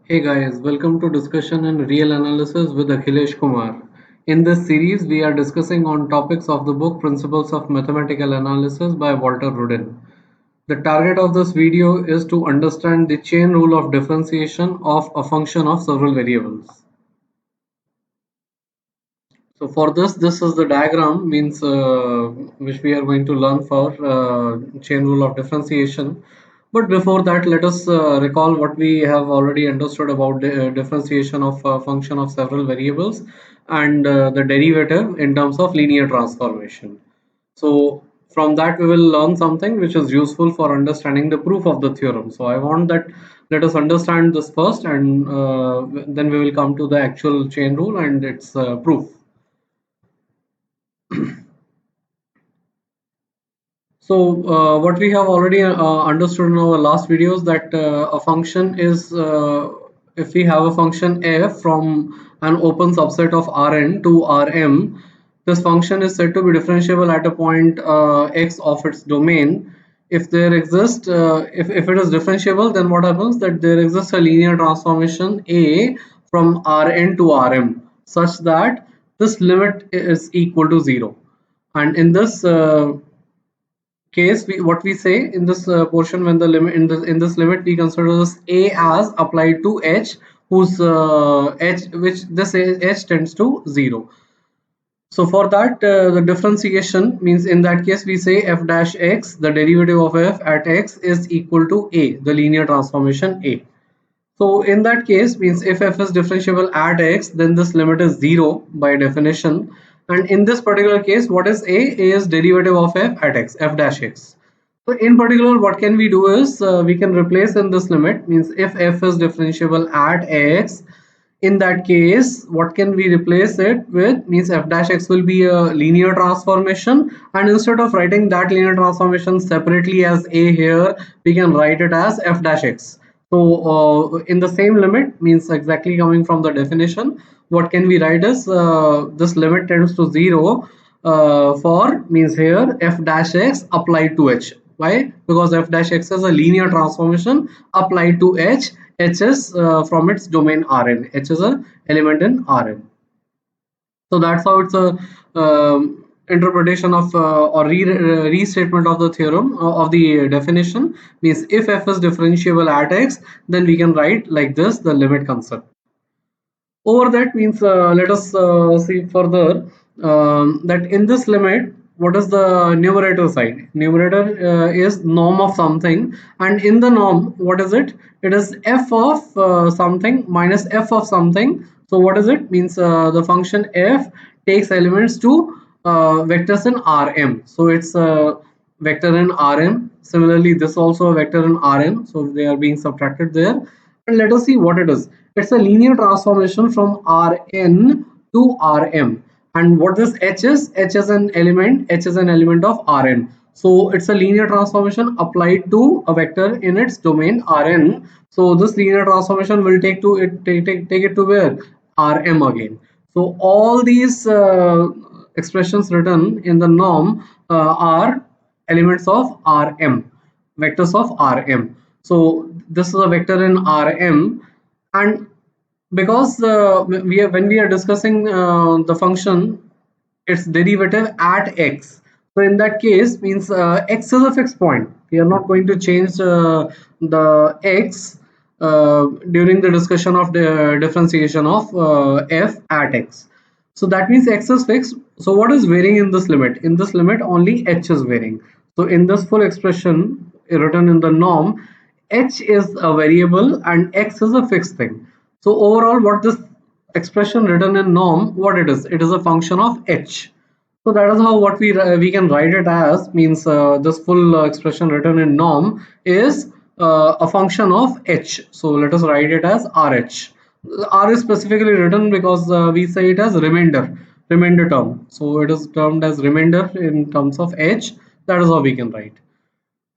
Hey guys, welcome to Discussion and Real Analysis with Akhilesh Kumar. In this series, we are discussing on topics of the book Principles of Mathematical Analysis by Walter Rudin. The target of this video is to understand the chain rule of differentiation of a function of several variables. So for this is the diagram means which we are going to learn for chain rule of differentiation. But before that, let us recall what we have already understood about the differentiation of a function of several variables and the derivative in terms of linear transformation. So from that we will learn something which is useful for understanding the proof of the theorem. So I want that let us understand this first and then we will come to the actual chain rule and its proof. So what we have already understood in our last videos that a function is if we have a function f from an open subset of Rn to Rm, this function is said to be differentiable at a point x of its domain. If there exists, if it is differentiable, then what happens that there exists a linear transformation A from Rn to Rm such that this limit is equal to 0. And in this case what we say in this portion when the limit in this limit we consider this a as applied to h whose h which this h tends to 0. So for that the differentiation means in that case we say f dash x, the derivative of f at x is equal to a, the linear transformation a. So in that case means if f is differentiable at x, then this limit is 0 by definition. And in this particular case, what is a? A is derivative of f at x, f dash x. So in particular, what can we do is we can replace in this limit means if f is differentiable at x, in that case, what can we replace it with means f dash x will be a linear transformation, and instead of writing that linear transformation separately as a here, we can write it as f dash x. So in the same limit means exactly coming from the definition, what can we write is this limit tends to 0 for means here f dash x applied to h. Why? Because f dash x is a linear transformation applied to h. H is from its domain Rn. H is a element in Rn. So that's how it's a interpretation of or restatement of the theorem of the definition means if f is differentiable at x, then we can write like this the limit concept. Over that means let us see further that in this limit what is the numerator side. Numerator is norm of something, and in the norm what is it? It is f of something minus f of something. So what is it means the function f takes elements to vectors in Rm. So it's a vector in Rm. Similarly this also a vector in Rm, so they are being subtracted there. And let us see what it is. It's a linear transformation from Rn to Rm. And what this H is? H is an element. H is an element of Rn. So it's a linear transformation applied to a vector in its domain Rn. So this linear transformation will take it to where? Rm again. So all these expressions written in the norm are elements of Rm, vectors of Rm. So this is a vector in Rm, and because when we are discussing the function its derivative at x, so in that case means x is a fixed point. We are not going to change the x during the discussion of the differentiation of f at x. So that means x is fixed. So what is varying in this limit? In this limit only h is varying. So in this full expression written in the norm, h is a variable and x is a fixed thing. So overall what this expression written in norm, what it is? It is a function of h. So that is how what we can write it as means this full expression written in norm is a function of h. So let us write it as RH. R is specifically written because we say it as remainder term. So it is termed as remainder in terms of h. That is how we can write.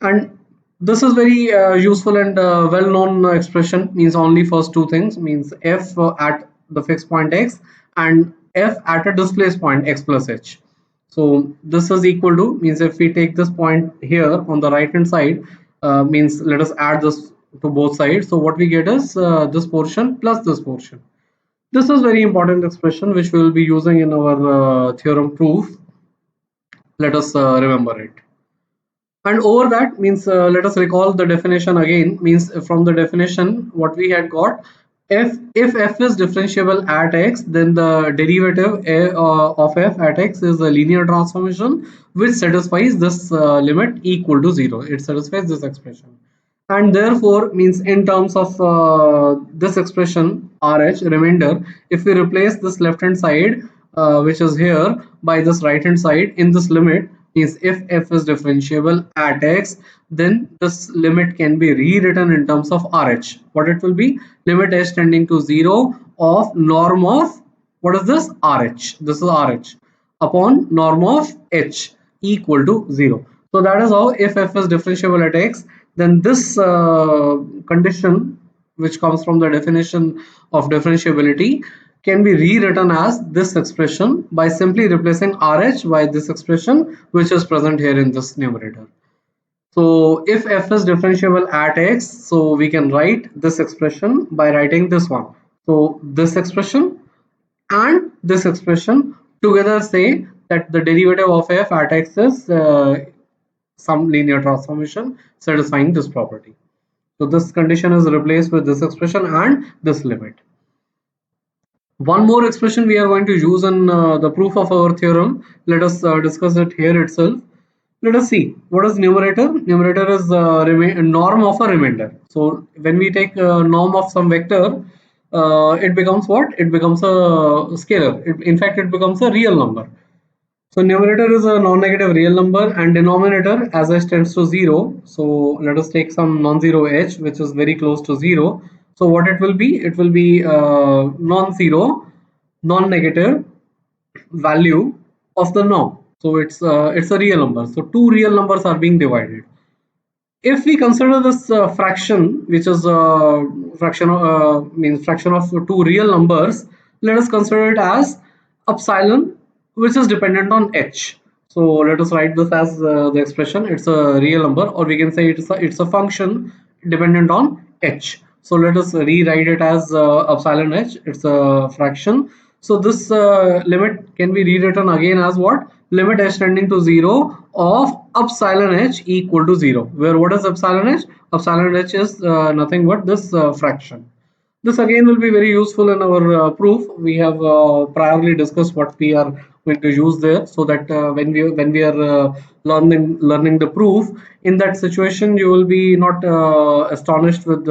And this is very useful and well-known expression means only first two things means f at the fixed point x and f at a displaced point x plus h. So this is equal to means if we take this point here on the right hand side means let us add this to both sides. So what we get is this portion plus this portion. This is very important expression which we will be using in our theorem proof. Let us remember it. And over that means let us recall the definition again. Means from the definition what we had got, if f is differentiable at x, then the derivative of f at x is a linear transformation which satisfies this limit equal to 0. It satisfies this expression. And therefore means in terms of this expression RH remainder, if we replace this left hand side which is here by this right hand side in this limit, means if f is differentiable at x, then this limit can be rewritten in terms of RH. What it will be? Limit h tending to 0 of norm of, what is this? RH. This is RH upon norm of h equal to 0. So that is how, if f is differentiable at x, then this condition which comes from the definition of differentiability can be rewritten as this expression by simply replacing RH by this expression which is present here in this numerator. So if f is differentiable at x, so we can write this expression by writing this one. So this expression and this expression together say that the derivative of f at x is some linear transformation satisfying this property. So this condition is replaced with this expression and this limit. One more expression we are going to use in the proof of our theorem. Let us discuss it here itself. Let us see what is numerator. Numerator is norm of a remainder. So when we take a norm of some vector, it becomes what? It becomes a scalar. In fact, it becomes a real number. So numerator is a non-negative real number and denominator as h tends to 0. So let us take some non-zero h which is very close to 0. So what it will be? It will be non-zero, non-negative value of the norm. So it's a real number. So two real numbers are being divided. If we consider this fraction, which is means fraction of two real numbers, let us consider it as epsilon, which is dependent on h. So let us write this as the expression. It's a real number, or we can say it's a function dependent on h. So let us rewrite it as epsilon h. It's a fraction. So this limit can be rewritten again as what? Limit h tending to 0 of epsilon h equal to 0. Where what is epsilon h? Epsilon h is nothing but this fraction. This again will be very useful in our proof. We have priorly discussed what we are going to use there, so that when we are learning the proof, in that situation you will be not astonished with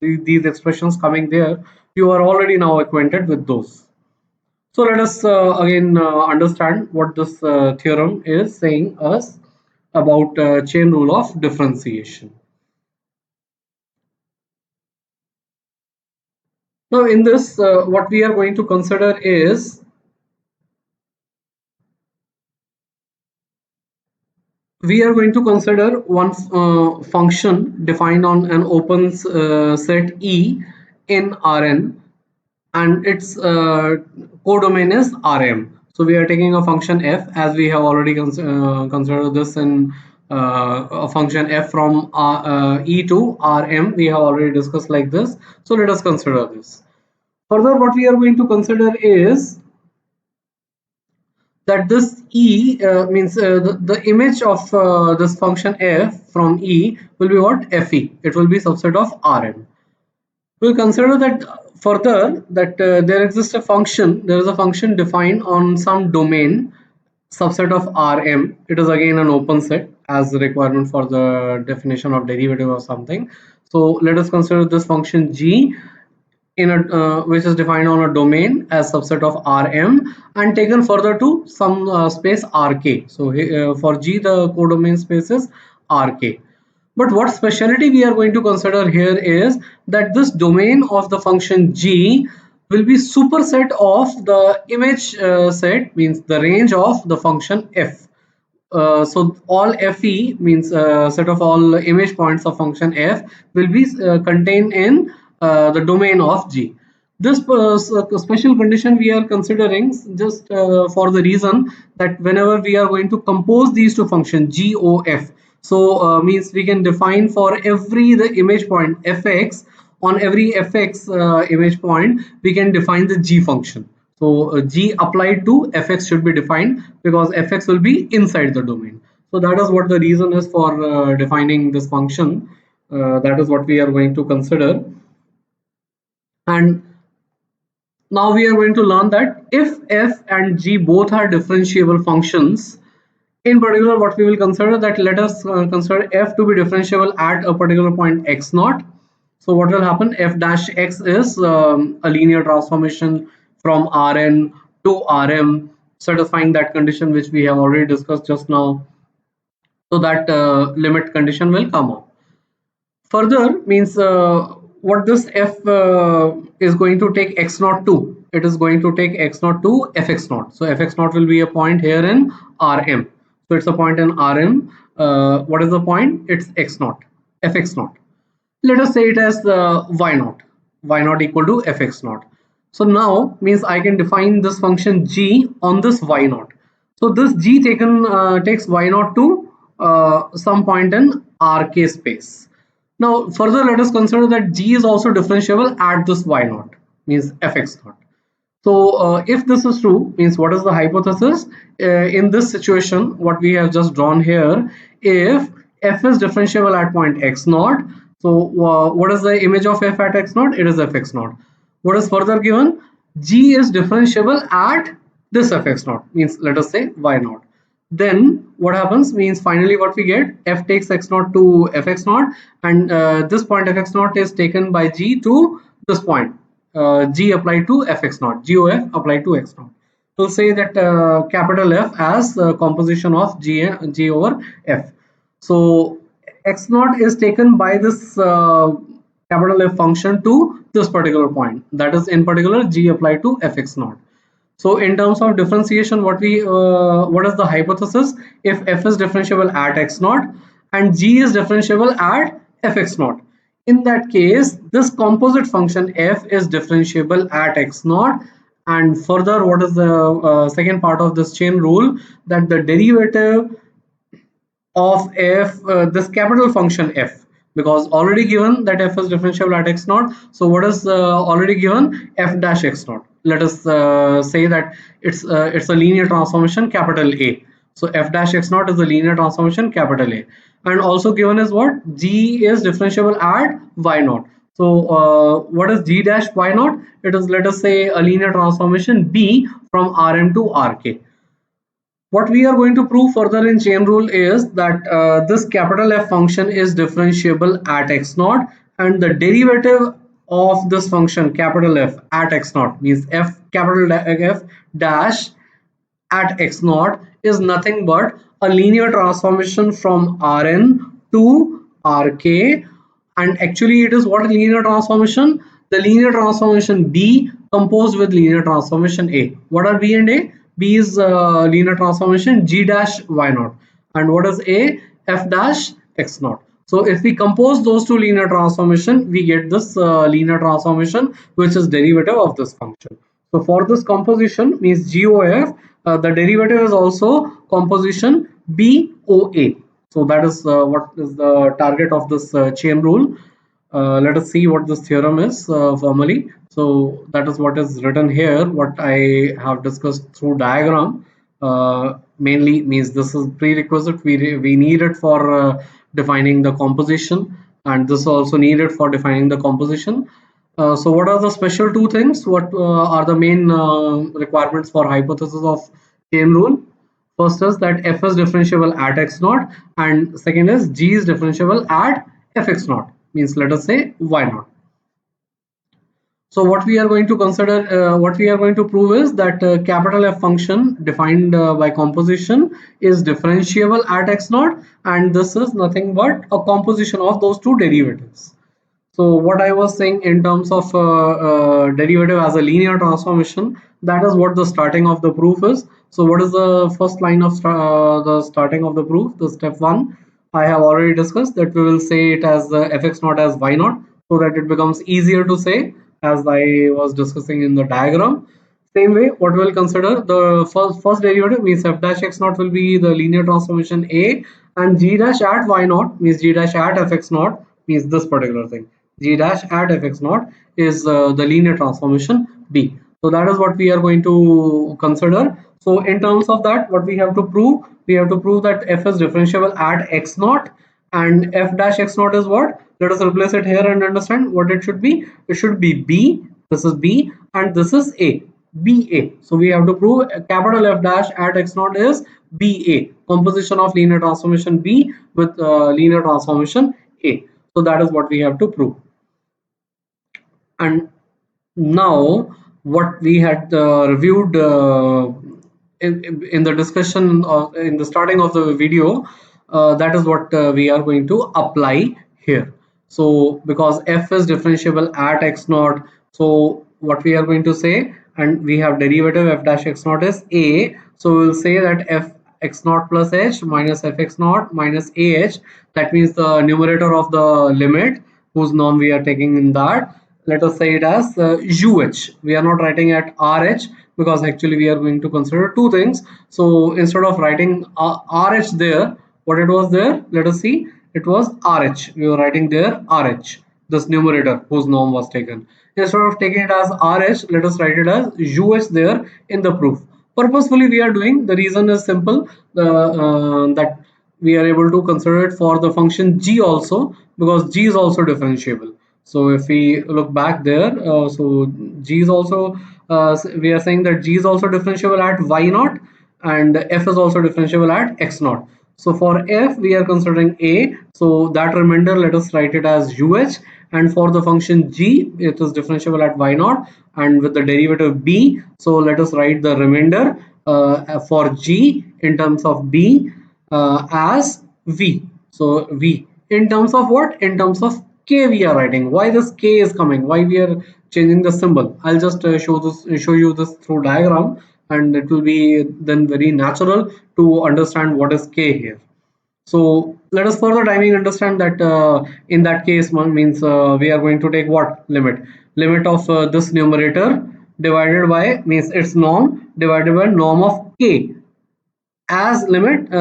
these expressions coming there. You are already now acquainted with those. So let us again understand what this theorem is saying us about chain rule of differentiation. Now in this, what we are going to consider is we are going to consider one function defined on an open set E in Rn, and its codomain is Rm. So we are taking a function f, as we have already considered this in a function f from E to Rm. We have already discussed like this. So let us consider this. Further, what we are going to consider is that this E means the image of this function f from E will be what? Fe. It will be subset of Rn. We'll consider that further that there exists a function. There is a function defined on some domain subset of Rm. It is again an open set as the requirement for the definition of derivative or something. So let us consider this function g in a which is defined on a domain as subset of Rm and taken further to some space Rk. So for G the codomain space is Rk. But what speciality we are going to consider here is that this domain of the function G will be superset of the image set, means the range of the function f. So all fe means set of all image points of function f will be contained in the domain of G. This special condition we are considering just for the reason that whenever we are going to compose these two functions G, O, F, So means we can define for every the image point fx, on every fx image point we can define the g function. So g applied to fx should be defined because fx will be inside the domain. So that is what the reason is for defining this function. That is what we are going to consider. And now we are going to learn that if f and g both are differentiable functions, in particular what we will consider, that let us consider f to be differentiable at a particular point x naught. So what will happen, f dash x is a linear transformation from Rn to Rm, satisfying that condition which we have already discussed just now. So that limit condition will come up. Further means what this f is going to take x naught to, it is going to take x naught to fx naught. So fx naught will be a point here in Rm. So it's a point in Rm. What is the point? It's x naught, fx naught. Let us say it as y naught equal to fx naught. So now means I can define this function g on this y naught. So this g taken takes y naught to some point in Rk space. Now further let us consider that g is also differentiable at this y naught, means fx naught. So if this is true, means what is the hypothesis? In this situation, what we have just drawn here, if f is differentiable at point x naught, so what is the image of f at x naught? It is fx naught. What is further given? G is differentiable at this fx naught, means let us say y naught. Then what happens means finally what we get, f takes x naught to fx naught, and this point fx naught is taken by g to this point, g applied to fx naught, gof applied to x naught. We'll say that capital F as composition of g over f. So x naught is taken by this capital F function to this particular point, that is in particular g applied to fx naught. So in terms of differentiation, what is the hypothesis? If f is differentiable at x naught and g is differentiable at fx naught, in that case this composite function f is differentiable at x naught. And further, what is the second part of this chain rule, that the derivative of f, this capital function f, because already given that f is differentiable at x naught. So what is already given? F dash x naught. Let us say that it's a linear transformation capital A. So f dash x naught is a linear transformation capital A, and also given is what, g is differentiable at y naught. So what is g dash y naught? It is, let us say, a linear transformation B from Rm to Rk. What we are going to prove further in chain rule is that this capital F function is differentiable at x naught, and the derivative of this function capital F at x naught, means f capital F dash at x naught, is nothing but a linear transformation from Rn to Rk. And actually it is what, linear transformation? The linear transformation B composed with linear transformation A. What are B and A? B is linear transformation g dash y naught, and what is A? F dash x naught. So if we compose those two linear transformation, we get this linear transformation which is derivative of this function. So for this composition, means GOF, the derivative is also composition BOA. So that is what is the target of this chain rule. Let us see what this theorem is formally. So that is what is written here, what I have discussed through diagram. Mainly means this is prerequisite, we need it for defining the composition, and this is also needed for defining the composition. So what are the special two things? What are the main requirements for hypothesis of chain rule? First is that f is differentiable at x naught, and second is g is differentiable at fx naught, means let us say y naught. So what we are going to consider, what we are going to prove is that capital F function defined by composition is differentiable at x naught, and this is nothing but a composition of those two derivatives. So what I was saying in terms of derivative as a linear transformation, that is what the starting of the proof is. So what is the first line of the starting of the proof? The step one, I have already discussed that we will say it as fx naught as y naught, so that it becomes easier to say, as I was discussing in the diagram. Same way, what we'll consider the first derivative means f dash x naught will be the linear transformation A, and g dash at y naught means g dash at fx naught means this particular thing. G dash at fx naught is the linear transformation B. So that is what we are going to consider. So in terms of that, what we have to prove? We have to prove that f is differentiable at x naught, and f dash x naught is what? Let us replace it here and understand what it should be. It should be B. This is B, and this is A. BA. So we have to prove capital F dash at x naught is BA, composition of linear transformation B with linear transformation A. So that is what we have to prove. And now what we had reviewed in the discussion of in the starting of the video, that is what we are going to apply here. So because f is differentiable at x naught, so what we are going to say, and we have derivative f dash x naught is a, so we'll say that f x naught plus h minus f x naught minus ah, that means the numerator of the limit whose norm we are taking in that, let us say it as UH. We are not writing at RH because actually we are going to consider two things. So instead of writing RH there, what it was there, let us see, it was RH. We were writing there RH, this numerator whose norm was taken. Instead of taking it as RH, let us write it as UH there in the proof. Purposefully we are doing, the reason is simple, that we are able to consider it for the function g also, because g is also differentiable. So if we look back there, so g is also, we are saying that g is also differentiable at y naught, and f is also differentiable at x naught. So for f we are considering a, so that remainder let us write it as uh, and for the function g it is differentiable at y naught and with the derivative b, so let us write the remainder for g in terms of b as v. So v in terms of what? In terms of k we are writing. Why this k is coming? Why we are changing the symbol? I'll just show you this through diagram, and it will be then very natural to understand what is k here. So let us further timing understand that in that case one means we are going to take what limit? Limit of this numerator divided by means its norm divided by norm of k as limit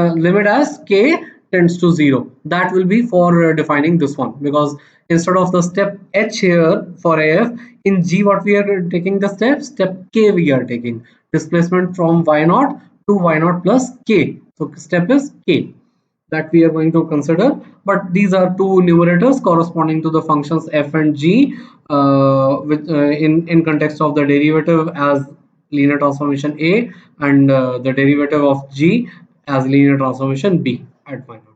as k tends to 0. That will be for defining this one, because instead of the step h here for AF, in G what we are taking the step k we are taking displacement from y naught to y naught plus k. So step is k that we are going to consider, but these are two numerators corresponding to the functions f and g in context of the derivative as linear transformation a, and the derivative of g as linear transformation b at y naught.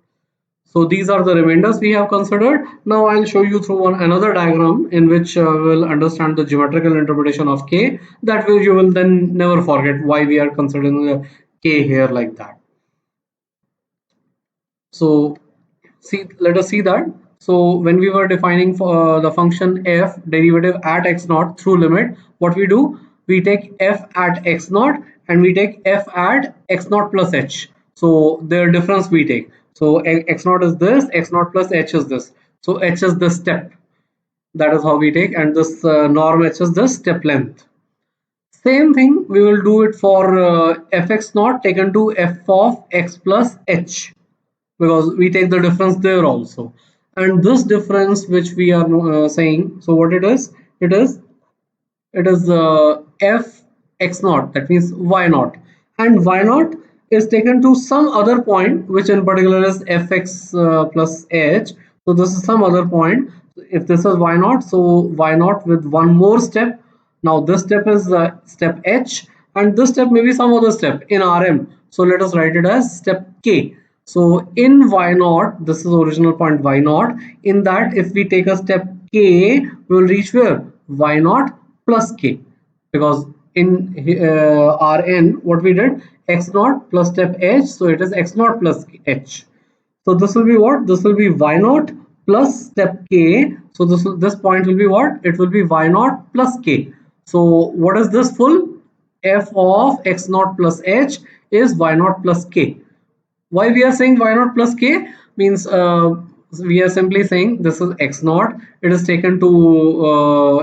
So these are the remainders we have considered. Now I'll show you through another diagram in which we'll understand the geometrical interpretation of k. That way you will then never forget why we are considering the k here like that. So see, let us see that. So when we were defining for the function f derivative at x naught through limit, what we do, we take f at x naught and we take f at x naught plus h. So their difference we take. So x naught is this, x naught plus h is this. So h is the step. That is how we take, and this norm h is the step length. Same thing we will do it for fx naught taken to f of x plus h, because we take the difference there also, and this difference which we are saying, so what it is f x naught, that means y naught, and y naught is taken to some other point which in particular is fx plus h. So this is some other point. If this is y naught, so y naught with one more step. Now this step is step h, and this step may be some other step in rm, so let us write it as step k. So in y naught, this is original point y naught. In that, if we take a step k, we will reach where? Y naught plus k. Because in Rn, what we did? X naught plus step h. So it is x naught plus h. So this will be what? This will be y naught plus step k. So this point will be what? It will be y naught plus k. So what is this full? F of x naught plus h is y naught plus k. Why we are saying y naught plus k means we are simply saying this is x naught. It is taken to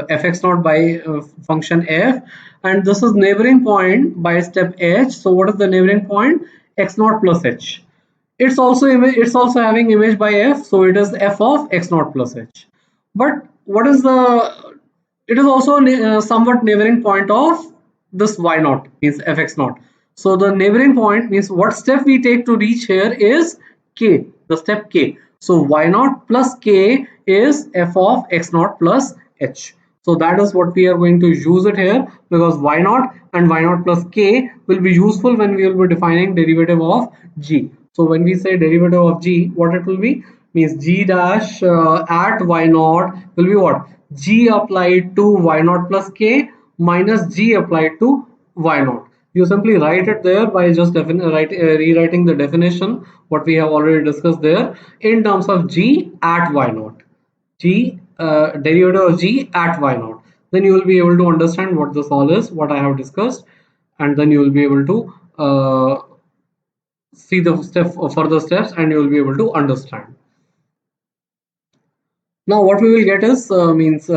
fx naught by function f, and this is neighboring point by step h. So what is the neighboring point? X naught plus h. It's also having image by f, so it is f of x naught plus h. But what is the? It is also somewhat neighboring point of this y naught, means fx naught. So the neighboring point means what step we take to reach here is k, the step k. So y naught plus k is f of x naught plus h. So that is what we are going to use it here, because y naught and y naught plus k will be useful when we will be defining derivative of g. So when we say derivative of g, what it will be? Means g dash at y naught will be what? G applied to y naught plus k minus g applied to y naught. You simply write it there by just rewriting the definition, what we have already discussed there, in terms of g at y naught. G derivative of g at y naught. Then you will be able to understand what this all is, what I have discussed, and then you will be able to see the further steps, and you will be able to understand. Now what we will get is means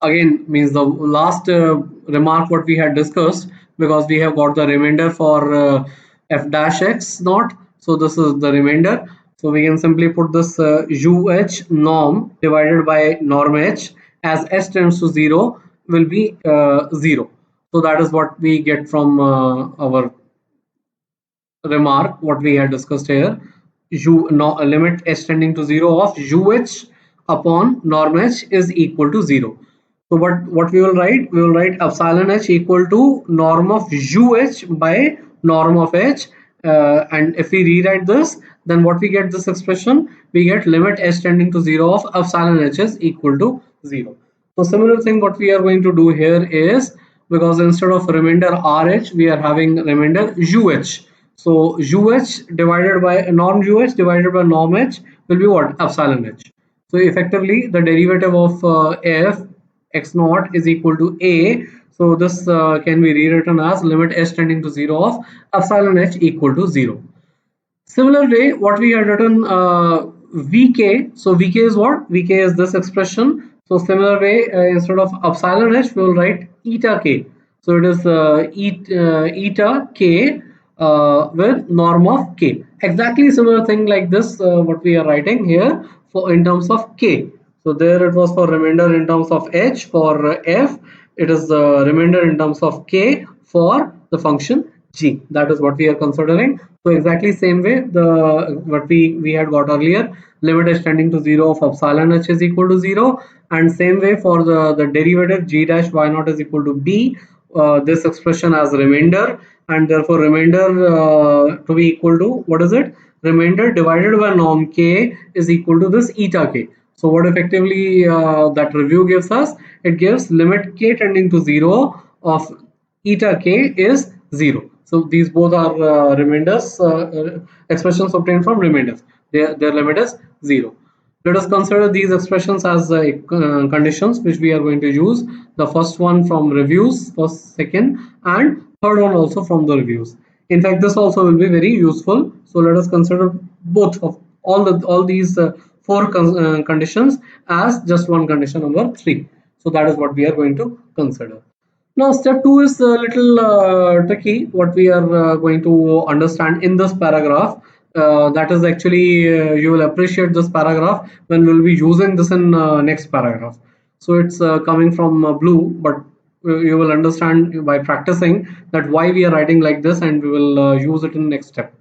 again means the last remark what we had discussed, because we have got the remainder for f dash x naught. So this is the remainder. So we can simply put this uh norm divided by norm h, as h tends to 0 will be 0. So that is what we get from our remark what we had discussed here. U no, limit h tending to 0 of uh upon norm h is equal to 0. So what we will write? We will write epsilon h equal to norm of by norm of h. And if we rewrite this, then what we get this expression? We get limit h tending to 0 of epsilon h is equal to 0. So similar thing what we are going to do here is, because instead of remainder RH, we are having remainder UH. So UH divided by norm UH divided by norm H will be what? Epsilon H. So effectively the derivative of f x naught is equal to a. So this can be rewritten as limit h tending to 0 of epsilon h equal to 0. Similar way, what we had written Vk. So Vk is what? Vk is this expression. So similar way, instead of epsilon h, we will write eta k. So it is eta k with norm of k. Exactly similar thing like this, what we are writing here for in terms of k. So there it was for remainder in terms of h for f. It is the remainder in terms of k for the function g. That is what we are considering. So exactly same way, the what we had got earlier, limit is tending to 0 of epsilon h is equal to 0, and same way for the derivative g dash y naught is equal to b. This expression as remainder, and therefore remainder to be equal to what is it? Remainder divided by norm k is equal to this eta k. So what effectively that review gives us? It gives limit k tending to 0 of eta k is 0. So these both are remainders, expressions obtained from remainders. Their limit is 0. Let us consider these expressions as conditions which we are going to use. The first one from reviews, first, second, and third one also from the reviews. In fact, this also will be very useful. So let us consider both of all these four conditions as just one condition number 3. So that is what we are going to consider. Now, step 2 is a little tricky. What we are going to understand in this paragraph, that is actually you will appreciate this paragraph when we will be using this in next paragraph. So it's coming from blue, but you will understand by practicing that why we are writing like this, and we will use it in next step.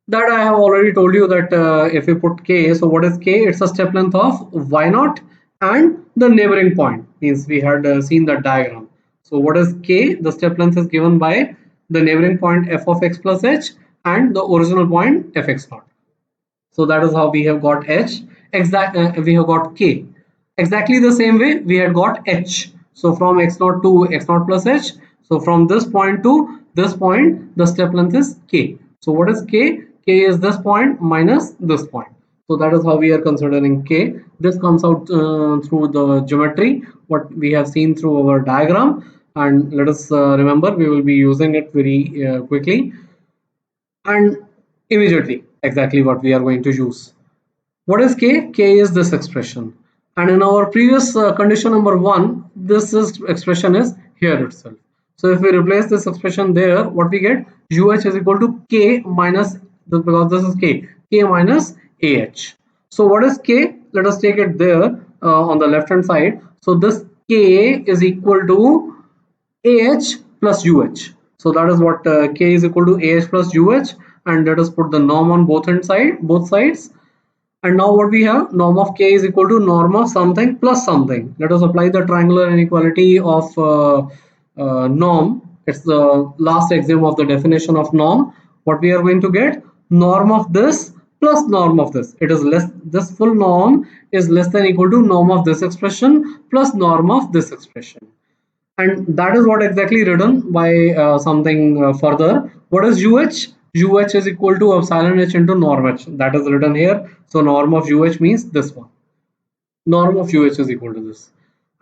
That I have already told you that if we put k, so what is k? It's a step length of y naught and the neighboring point. Means we had seen that diagram. So what is k? The step length is given by the neighboring point f of x plus h and the original point fx naught. So that is how we have got h. We have got k. Exactly the same way we had got h. So from x naught to x naught plus h. So from this point to this point, the step length is k. So what is k? K is this point minus this point. So that is how we are considering k. This comes out through the geometry, what we have seen through our diagram. And let us remember, we will be using it very quickly and immediately exactly what we are going to use. What is k? K is this expression. And in our previous condition number 1, this is expression is here itself. So if we replace this expression there, what we get? UH is equal to k minus, because this is k minus AH. So what is k? Let us take it there on the left hand side. So this k is equal to AH plus UH. So that is what k is equal to AH plus UH, and let us put the norm on both sides. And now what we have, norm of k is equal to norm of something plus something. Let us apply the triangular inequality of norm. It's the last exam of the definition of norm. What we are going to get, norm of this plus norm of this. It is less, this full norm is less than equal to norm of this expression plus norm of this expression. And that is what exactly written by something further. What is UH? UH is equal to epsilon h into norm h. That is written here. So norm of UH means this one. Norm of UH is equal to this.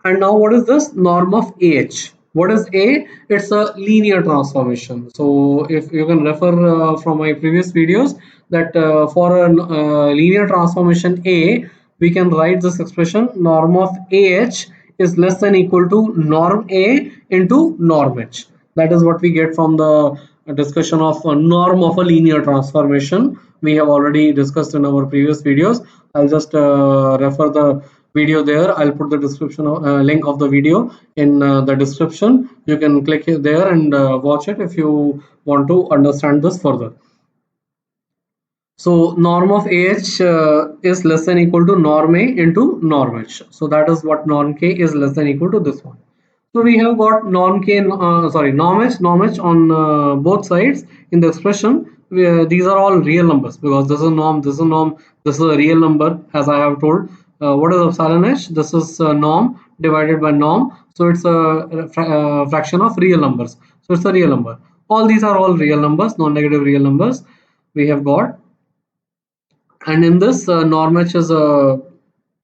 And now what is this? Norm of AH. What is A? It's a linear transformation. So if you can refer from my previous videos, that for a linear transformation A, we can write this expression, norm of AH is less than equal to norm A into norm H. That is what we get from the discussion of a norm of a linear transformation. We have already discussed in our previous videos. I'll just refer the video there. I'll put the description link of the video in the description. You can click there and watch it if you want to understand this further. So norm of AH is less than equal to norm A into norm H. So that is what norm K is less than equal to this one. So we have got norm K, norm H on both sides in the expression. These are all real numbers, because this is norm, this is norm, this is a real number, as I have told. What is epsilon H? This is norm divided by norm. So it's a fraction of real numbers. So it's a real number. All these are all real numbers, non-negative real numbers we have got. And in this norm h is a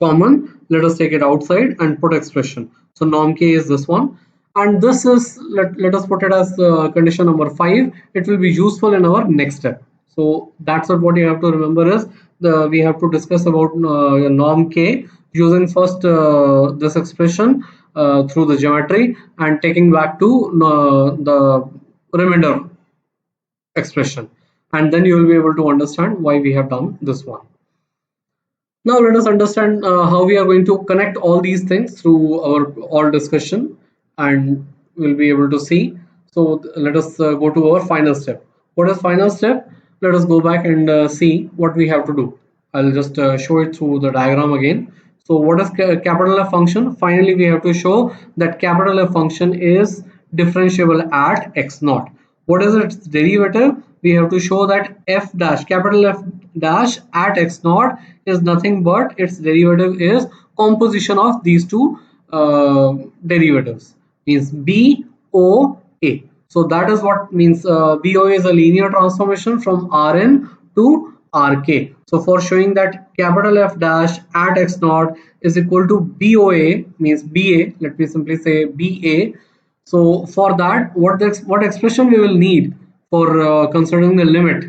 common. Let us take it outside and put expression. So norm k is this one, and this is, let us put it as condition number 5. It will be useful in our next step. So that's what you have to remember is, we have to discuss about norm k using first this expression through the geometry, and taking back to the remainder expression, and then you will be able to understand why we have done this one. Now let us understand how we are going to connect all these things through our all discussion, and we'll be able to see. So let us go to our final step. What is final step? Let us go back and see what we have to do. I'll just show it through the diagram again. So what is capital F function? Finally, we have to show that capital F function is differentiable at x naught. What is its derivative? We have to show that f dash, capital F dash at x naught is nothing but its derivative is composition of these two derivatives, means BOA. So that is what means BOA is a linear transformation from Rn to Rk. So for showing that capital F dash at x naught is equal to BOA, means BA, let me simply say BA. So for that, what expression we will need for considering the limit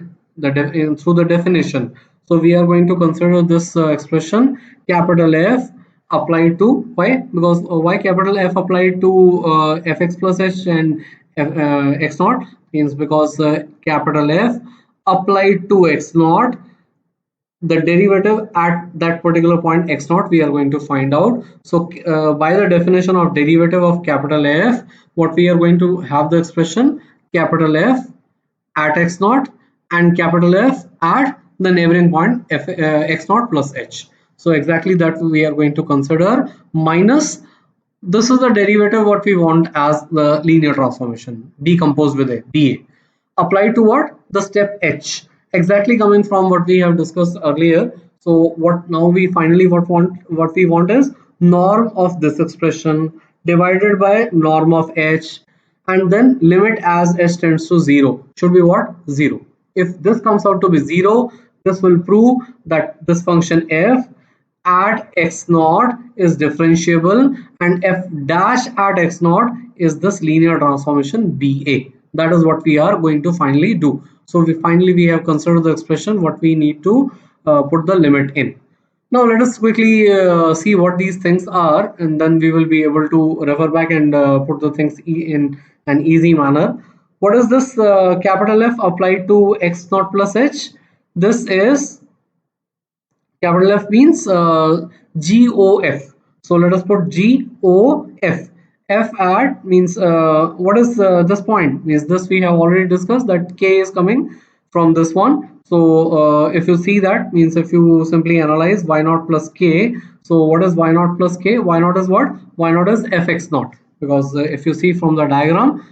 through the definition. So we are going to consider this expression capital F applied to why, because why capital F applied to fx plus h and x naught, means because capital F applied to x naught, the derivative at that particular point x naught we are going to find out. So by the definition of derivative of capital F, what we are going to have the expression capital F at x naught and capital F at the neighboring point x naught plus h. So exactly that we are going to consider, minus this is the derivative what we want as the linear transformation decomposed with a dA. Applied to what? The step h, exactly coming from what we have discussed earlier. So what now we finally what we want is norm of this expression divided by norm of h, and then limit as h tends to 0 should be what? 0. If this comes out to be 0, this will prove that this function f at x naught is differentiable, and f dash at x naught is this linear transformation BA. That is what we are going to finally do. So we have considered the expression what we need to put the limit in. Now let us quickly see what these things are, and then we will be able to refer back and put the things in an easy manner. What is this capital F applied to x naught plus h? This is capital F means GOF. So let us put GOF. F at means what is this point? Means this we have already discussed that K is coming from this one. So if you see that means if you simply analyze y naught plus K. So what is y naught plus K? Y naught is what? Y naught is Fx naught, because if you see from the diagram,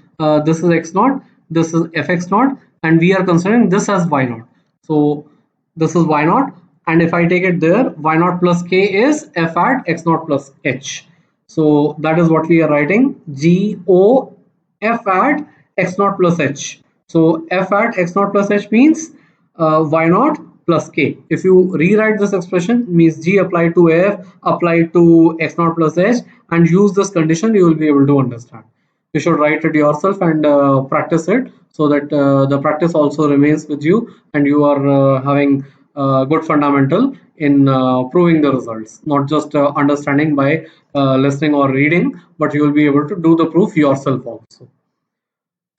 this is x naught, this is Fx naught, and we are considering this as y naught. So this is y naught, and if I take it there, y naught plus k is f at x naught plus h. So that is what we are writing, g o f at x naught plus h. So f at x naught plus h means y naught plus k. If you rewrite this expression, means g applied to f applied to x naught plus h, and use this condition, you will be able to understand. You should write it yourself and practice it, so that the practice also remains with you, and you are having good fundamental in proving the results, not just understanding by listening or reading, but you will be able to do the proof yourself also.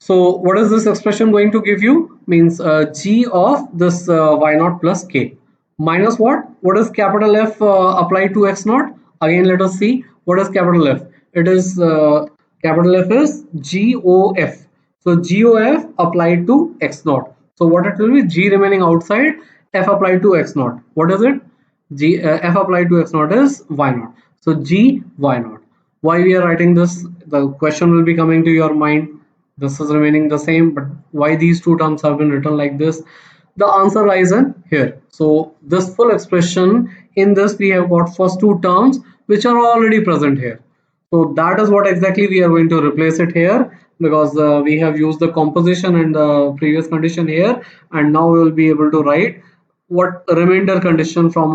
So what is this expression going to give you? Means g of this y naught plus k minus what? What is capital F applied to x naught? Again, let us see what is capital F. It is capital F is GOF. So GOF applied to x naught. So what it will be? G remaining outside, F applied to x naught. What is it? F applied to x naught is y naught. So G y naught. Why we are writing this? The question will be coming to your mind. This is remaining the same, but why these two terms have been written like this? The answer lies in here. So this full expression, in this we have got first two terms which are already present here. So that is what exactly we are going to replace it here, because we have used the composition and the previous condition here, and now we will be able to write what remainder condition from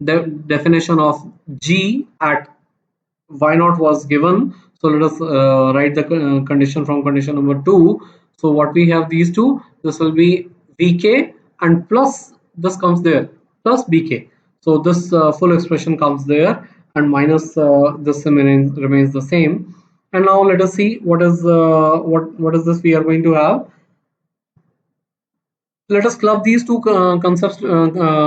definition of G at y naught was given. So let us write the condition from condition number 2. So what we have, these two, this will be vk, and plus this comes there, plus bk. So this full expression comes there, and minus this remains the same. And now let us see what is what is this we are going to have. Let us club these two concepts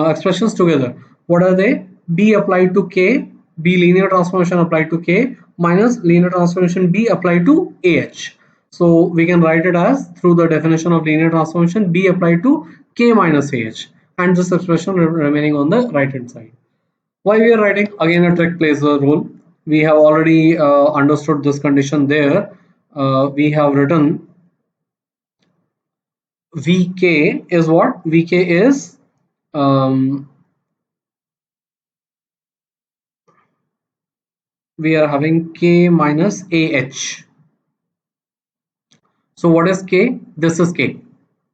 expressions together. What are they? B applied to K, B linear transformation applied to K, minus linear transformation B applied to AH. So we can write it as, through the definition of linear transformation, B applied to K minus AH, and this expression remaining on the right hand side. Why we are writing? Again, a trick plays a role. We have already understood this condition there. We have written Vk is what? Vk is we are having K minus AH. So what is K? This is K.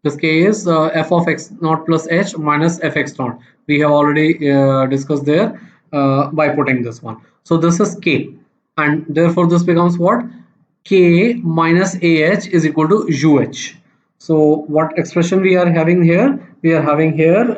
This K is f of x naught plus h minus fx naught. We have already discussed there by putting this one. So this is K, and therefore this becomes what? K minus AH is equal to UH. So what expression we are having here? We are having here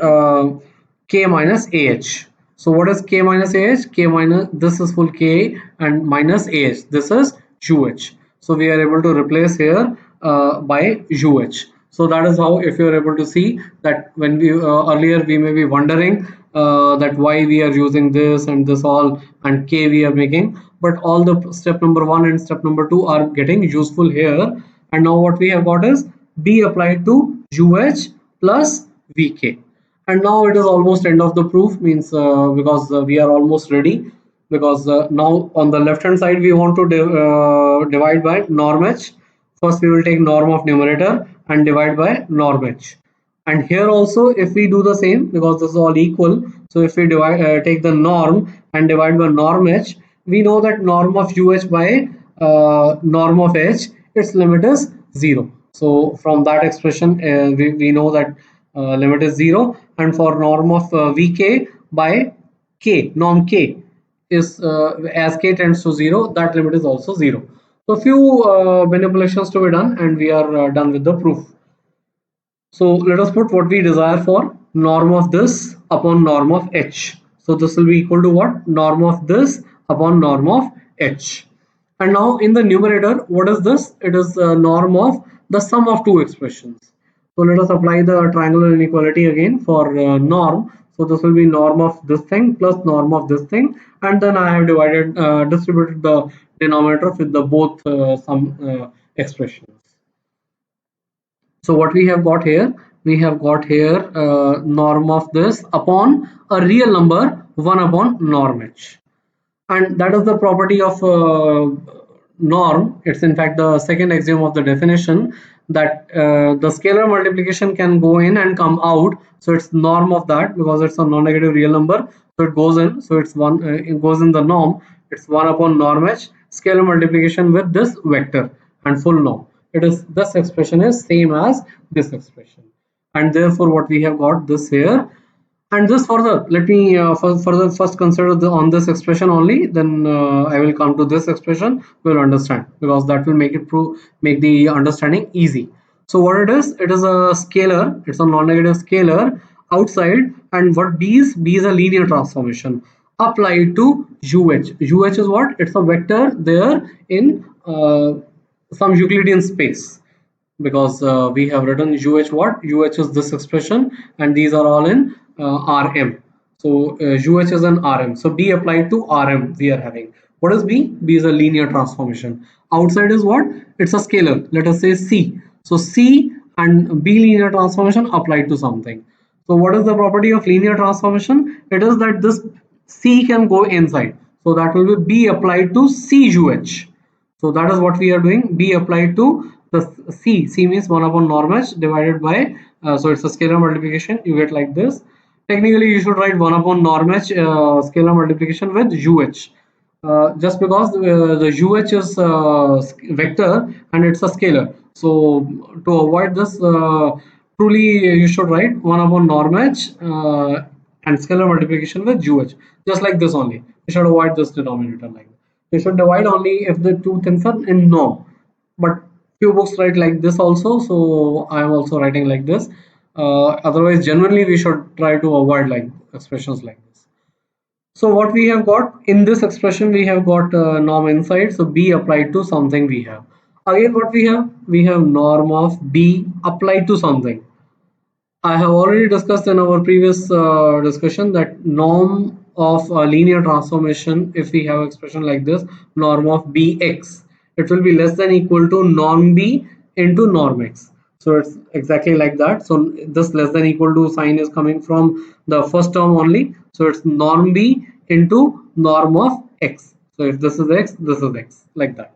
K minus AH. So what is K minus AH? K minus, this is full K, and minus AH. This is UH. So we are able to replace here by UH. So that is how, if you are able to see that, when we earlier we may be wondering that why we are using this and this all and K we are making, but all the step number 1 and step number 2 are getting useful here. And now what we have got is B applied to UH plus VK. And now it is almost end of the proof, means because we are almost ready, because now on the left hand side we want to divide by norm h. First we will take norm of numerator and divide by norm h, and here also if we do the same, because this is all equal, so if we divide take the norm and divide by norm h, we know that norm of uh by norm of h, its limit is 0. So from that expression we know that limit is 0, and for norm of vk by k, norm k is as k tends to 0, that limit is also 0. So few manipulations to be done, and we are done with the proof. So let us put what we desire for norm of this upon norm of h. So this will be equal to what? Norm of this upon norm of h. And now in the numerator, what is this? It is a norm of the sum of two expressions. So let us apply the triangular inequality again for norm. So this will be norm of this thing plus norm of this thing, and then I have distributed the denominator with the both sum expressions. So what we have got here, we have got here norm of this upon a real number 1 upon norm h, and that is the property of norm. It's in fact the second axiom of the definition, that the scalar multiplication can go in and come out. So it's norm of that, because it's a non-negative real number, so it goes in, so it's one, it goes in the norm. It's 1 upon norm h scalar multiplication with this vector and full norm. It is, this expression is same as this expression, and therefore what we have got this here. And this further, let me further first consider on this expression only, then I will come to this expression. We'll understand, because that will make it make the understanding easy. So what it is a scalar, it's a non-negative scalar outside, and what b is a linear transformation applied to uh is what? It's a vector there in some Euclidean space, because we have written what? Is this expression, and these are all in Rm. So is an Rm. So B applied to Rm we are having. What is B? B is a linear transformation. Outside is what? It's a scalar. Let us say C. So C and B linear transformation applied to something. So what is the property of linear transformation? It is that this C can go inside. So that will be B applied to CUH. So that is what we are doing. B applied to the C. C means 1 upon norm h divided by, so it's a scalar multiplication. You get like this. Technically, you should write 1 upon norm h scalar multiplication with UH. Just because the UH is vector and it's a scalar. So to avoid this, truly you should write 1 upon norm h and scalar multiplication with UH. Just like this only. You should avoid this denominator like that. You should divide only if the two things are in norm. But few books write like this also, so I am also writing like this. Otherwise, generally we should try to avoid like expressions like this. So what we have got in this expression, we have got norm inside, so B applied to something we have. Again, what we have norm of B applied to something. I have already discussed in our previous discussion that norm of a linear transformation, if we have expression like this, norm of Bx, it will be less than equal to norm B into norm x. So it's exactly like that. So this less than equal to sign is coming from the first term only. So it's norm B into norm of x. So if this is x, like that.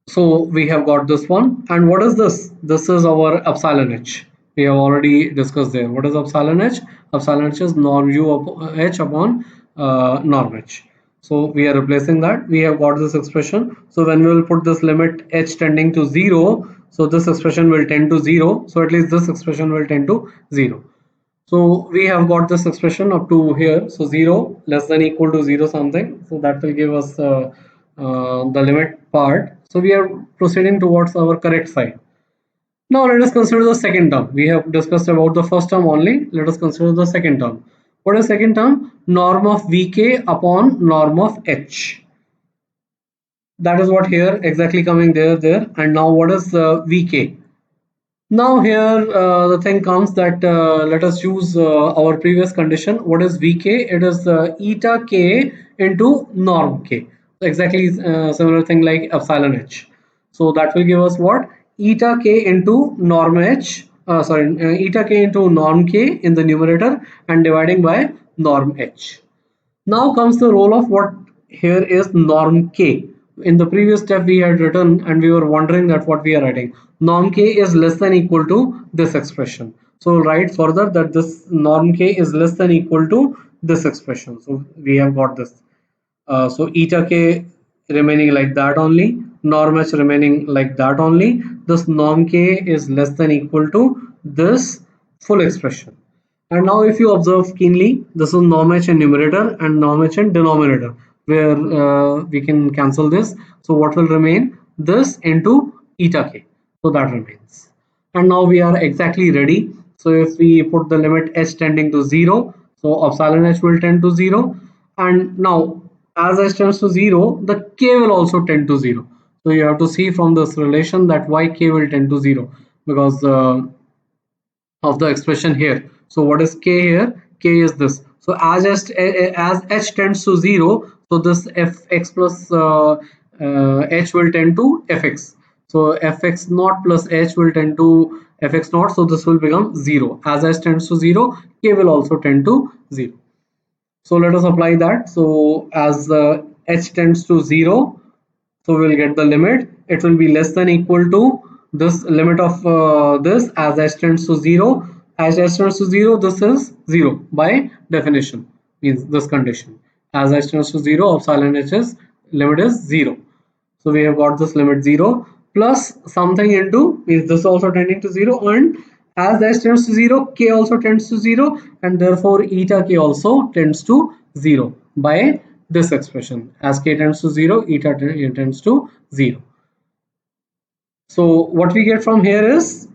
So we have got this one, and what is this? This is our epsilon h. We have already discussed there. What is epsilon h? Epsilon h is norm u h upon norm h. So we are replacing that. We have got this expression. So when we will put this limit h tending to 0, so this expression will tend to 0. So at least this expression will tend to 0. So we have got this expression up to here. So 0 less than equal to 0 something. So that will give us the limit part. So we are proceeding towards our correct side. Now let us consider the second term. We have discussed about the first term only. Let us consider the second term. What is second term? Norm of Vk upon norm of H. That is what here exactly coming there. And now what is Vk? Now here the thing comes that let us use our previous condition. What is Vk? It is eta k into norm k. Exactly similar thing like epsilon h. So that will give us what? Eta k into norm h. Eta k into norm k in the numerator and dividing by norm h. Now comes the role of what here is norm k. In the previous step we had written and we were wondering that what we are writing. Norm k is less than equal to this expression. So we'll write further that this norm k is less than equal to this expression. So we have got this. So eta k remaining like that only, norm h remaining like that only. This norm k is less than equal to this full expression. And now if you observe keenly, this is norm h in numerator and norm h in denominator, where we can cancel this. So what will remain? This into eta k. So that remains. And now we are exactly ready. So if we put the limit h tending to 0, so epsilon h will tend to 0. And now as h tends to 0, the k will also tend to 0. So you have to see from this relation that why k will tend to 0, because of the expression here. So what is k here? K is this. So as h tends to 0, so this fx plus h will tend to fx. So fx naught plus h will tend to fx naught. So this will become 0. As h tends to 0, k will also tend to 0. So let us apply that. So as h tends to 0, so we'll get the limit. It will be less than equal to this limit of this as h tends to 0. As h tends to 0, this is 0 by definition, means this condition. As h tends to 0, epsilon h's limit is 0. So we have got this limit 0 plus something into, means this also tending to 0, and as h tends to 0, k also tends to 0, and therefore eta k also tends to 0 by this expression. As k tends to 0, eta tends to 0. So what we get from here is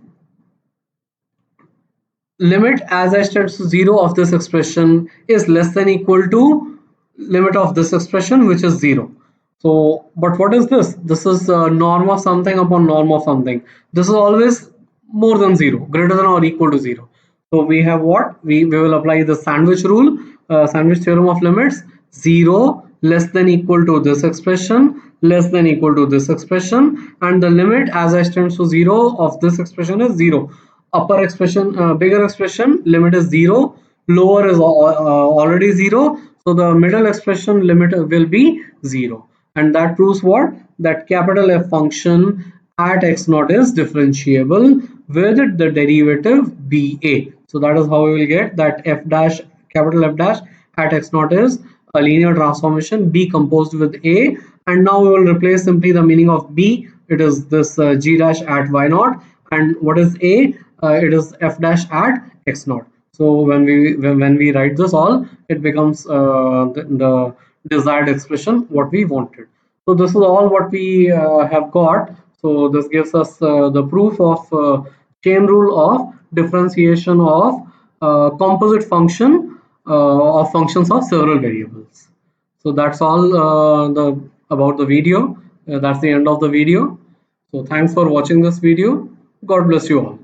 limit as h tends to 0 of this expression is less than equal to limit of this expression, which is 0. So but what is this? This is norm of something upon norm of something. This is always more than 0, greater than or equal to 0. So we have what we will apply the sandwich rule, sandwich theorem of limits. 0 less than equal to this expression, less than equal to this expression, and the limit as h tends to 0 of this expression is 0. Upper expression, bigger expression, limit is 0, lower is already 0, so the middle expression limit will be 0. And that proves what? That capital F function at x naught is differentiable with the derivative ba. So that is how we will get that f dash, capital F dash at x naught is a linear transformation b composed with a. And now we will replace simply the meaning of b. It is this g dash at y naught, and what is a? It is f dash at x naught. So when we write this all, it becomes the desired expression what we wanted. So this is all what we have got. So this gives us the proof of chain rule of differentiation of composite function of functions of several variables. So that's all the about the video. That's the end of the video. So thanks for watching this video. God bless you all.